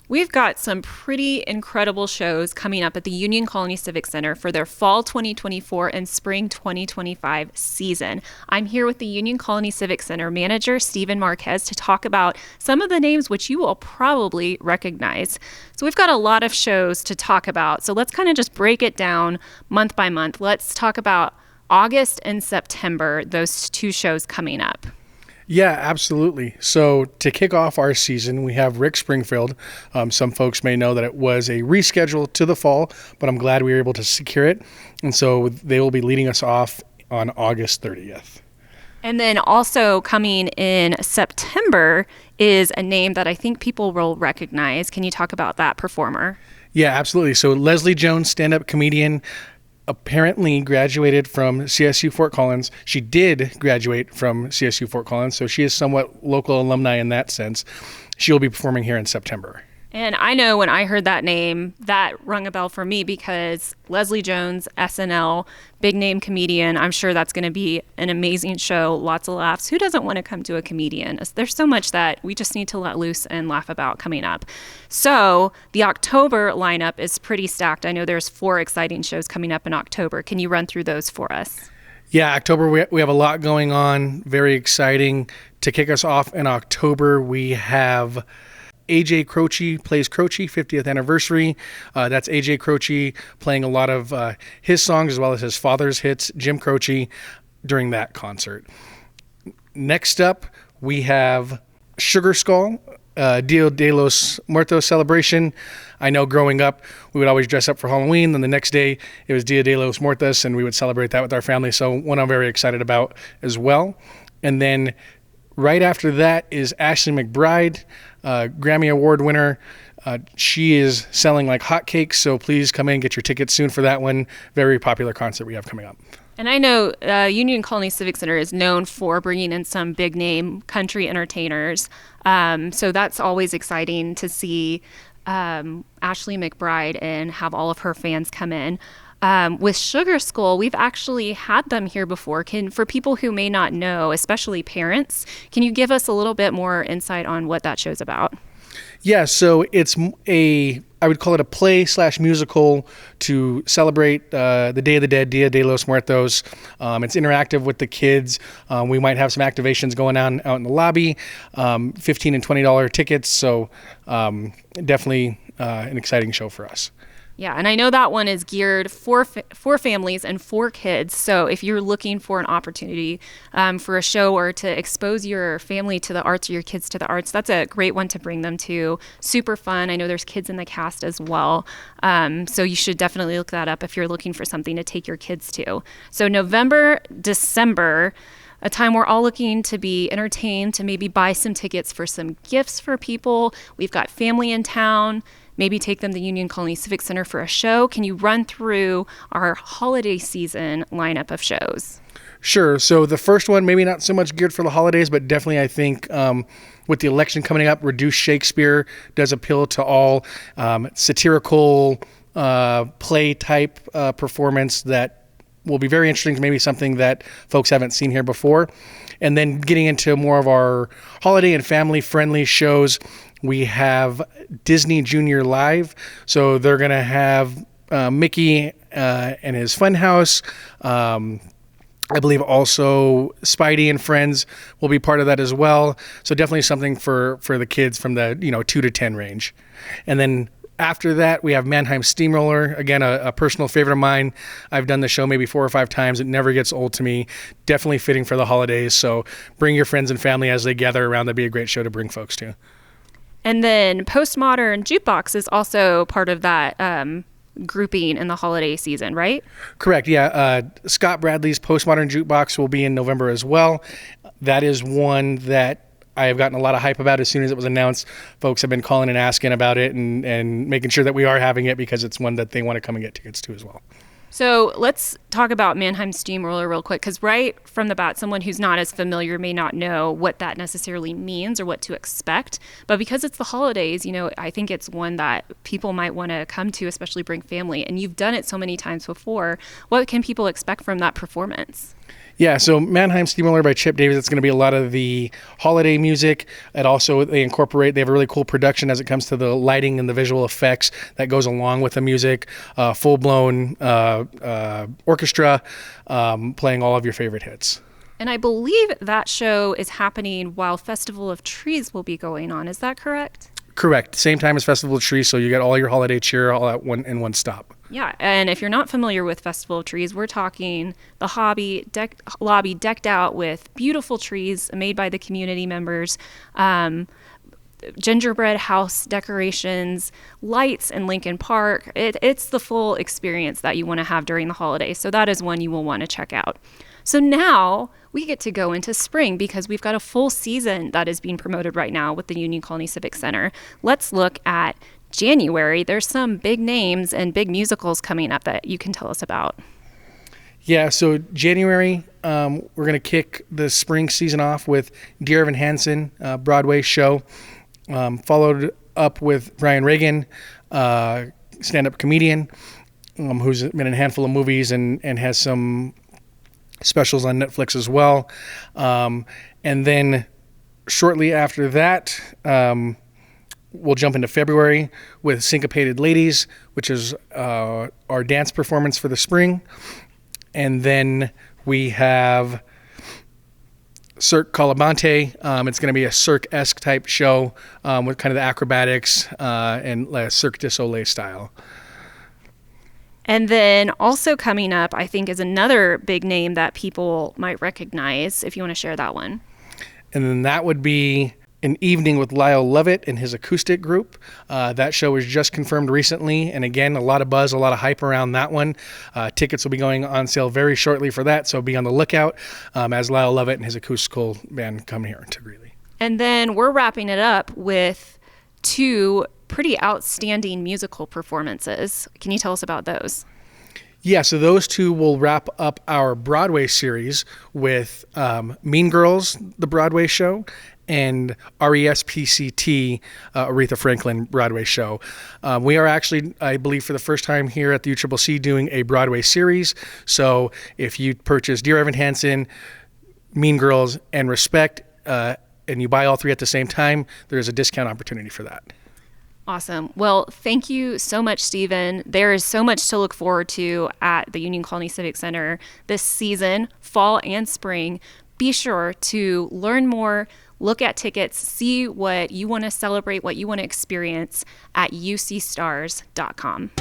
We've got some pretty incredible shows coming up at the Union Colony Civic Center for their fall 2024 and spring 2025 season. I'm here with the Union Colony Civic Center manager, Stephen Marquez, to talk about some of the names which you will probably recognize. So we've got a lot of shows to talk about. So let's kind of just break it down month by month. Let's talk about August and September, those two shows coming up. Yeah, absolutely. So to kick off our season, we have Rick Springfield. Some folks may know that it was a reschedule to the fall, but I'm glad we were able to secure it. And so they will be leading us off on August 30th. And then also coming in September is a name that I think people will recognize. Can you talk about that performer? Yeah, absolutely. So Leslie Jones, stand-up comedian, apparently graduated from CSU Fort Collins. She did graduate from CSU Fort Collins, so she is somewhat local alumni in that sense. She will be performing here in September. And I know when I heard that name, that rung a bell for me because Leslie Jones, SNL, big name comedian. I'm sure that's going to be an amazing show, lots of laughs. Who doesn't want to come to a comedian? There's so much that we just need to let loose and laugh about coming up. So the October lineup is pretty stacked. I know there's 4 exciting shows coming up in October. Can you run through those for us? Yeah, October, we have a lot going on, very exciting. To kick us off in October, we have AJ Croce plays Croce, 50th anniversary. That's AJ Croce playing a lot of his songs as well as his father's hits, Jim Croce, during that concert. Next up, we have Sugar Skull, Dia de los Muertos celebration. I know growing up, we would always dress up for Halloween. Then the next day, it was Dia de los Muertos, and we would celebrate that with our family. So one I'm very excited about as well. And then right after that is Ashley McBride, Grammy Award winner. She is selling like hotcakes, so please come in, get your tickets soon for that one. Very popular concert we have coming up. And I know Union Colony Civic Center is known for bringing in some big name country entertainers. So that's always exciting to see Ashley McBride and have all of her fans come in. With Sugar Skull, we've actually had them here before. For people who may not know, especially parents, can you give us a little bit more insight on what that show's about? Yeah, so it's I would call it a play/musical to celebrate the Day of the Dead, Dia de los Muertos. It's interactive with the kids. We might have some activations going on out in the lobby, $15 and $20 tickets. So definitely an exciting show for us. Yeah, and I know that one is geared for families and for kids. So if you're looking for an opportunity for a show or to expose your family to the arts or your kids to the arts, that's a great one to bring them to. Super fun. I know there's kids in the cast as well. So you should definitely look that up if you're looking for something to take your kids to. So November, December, a time we're all looking to be entertained, to maybe buy some tickets for some gifts for people. We've got family in town. Maybe take them to Union Colony Civic Center for a show. Can you run through our holiday season lineup of shows? Sure. So the first one, maybe not so much geared for the holidays, but definitely I think with the election coming up, Reduced Shakespeare does appeal to all. Satirical play type performance that will be very interesting, maybe something that folks haven't seen here before. And then getting into more of our holiday and family friendly shows, we have Disney Junior Live. So they're going to have Mickey and his Funhouse. I believe also Spidey and Friends will be part of that as well. So definitely something for the kids from the 2 to 10 range. And then after that, we have Mannheim Steamroller. Again, a personal favorite of mine. I've done the show maybe 4 or 5 times. It never gets old to me. Definitely fitting for the holidays. So bring your friends and family as they gather around. That'd be a great show to bring folks to. And then Postmodern Jukebox is also part of that grouping in the holiday season, right? Correct, yeah. Scott Bradley's Postmodern Jukebox will be in November as well. That is one that I have gotten a lot of hype about. As soon as it was announced, folks have been calling and asking about it and making sure that we are having it because it's one that they want to come and get tickets to as well. So let's talk about Mannheim Steamroller real quick, because right from the bat, someone who's not as familiar may not know what that necessarily means or what to expect. But because it's the holidays, I think it's one that people might want to come to, especially bring family. And you've done it so many times before. What can people expect from that performance? Yeah, so Mannheim Steamroller by Chip Davis, it's going to be a lot of the holiday music. They have a really cool production as it comes to the lighting and the visual effects that goes along with the music. Full-blown orchestra playing all of your favorite hits. And I believe that show is happening while Festival of Trees will be going on. Is that correct? Correct. Same time as Festival of Trees, so you get all your holiday cheer all at one stop. Yeah, and if you're not familiar with Festival of Trees, we're talking the lobby decked out with beautiful trees made by the community members, gingerbread house decorations, lights in Lincoln Park. It's the full experience that you want to have during the holidays, so that is one you will want to check out. So now we get to go into spring because we've got a full season that is being promoted right now with the Union Colony Civic Center. Let's look at January. There's some big names and big musicals coming up that you can tell us about. Yeah, so January, we're going to kick the spring season off with Dear Evan Hansen, Broadway show, followed up with Brian Reagan, stand-up comedian, who's been in a handful of movies and has some specials on Netflix as well. And then shortly after that, we'll jump into February with Syncopated Ladies, which is our dance performance for the spring. And then we have Cirque Calabante. It's going to be a Cirque-esque type show with kind of the acrobatics and Cirque du Soleil style. And then also coming up, I think, is another big name that people might recognize, if you want to share that one. And then that would be An Evening with Lyle Lovett and his acoustic group. That show was just confirmed recently. And again, a lot of buzz, a lot of hype around that one. Tickets will be going on sale very shortly for that. So be on the lookout as Lyle Lovett and his acoustical band come here to Greeley. And then we're wrapping it up with two pretty outstanding musical performances. Can you tell us about those? Yeah, so those two will wrap up our Broadway series with Mean Girls, the Broadway show, and RESPCT, Aretha Franklin Broadway show. We are actually, I believe, for the first time here at the UCCC doing a Broadway series. So if you purchase Dear Evan Hansen, Mean Girls, and Respect, and you buy all three at the same time, there's a discount opportunity for that. Awesome. Well, thank you so much, Stephen. There is so much to look forward to at the Union Colony Civic Center this season, fall and spring. Be sure to learn more, look at tickets, see what you want to celebrate, what you want to experience at ucstars.com.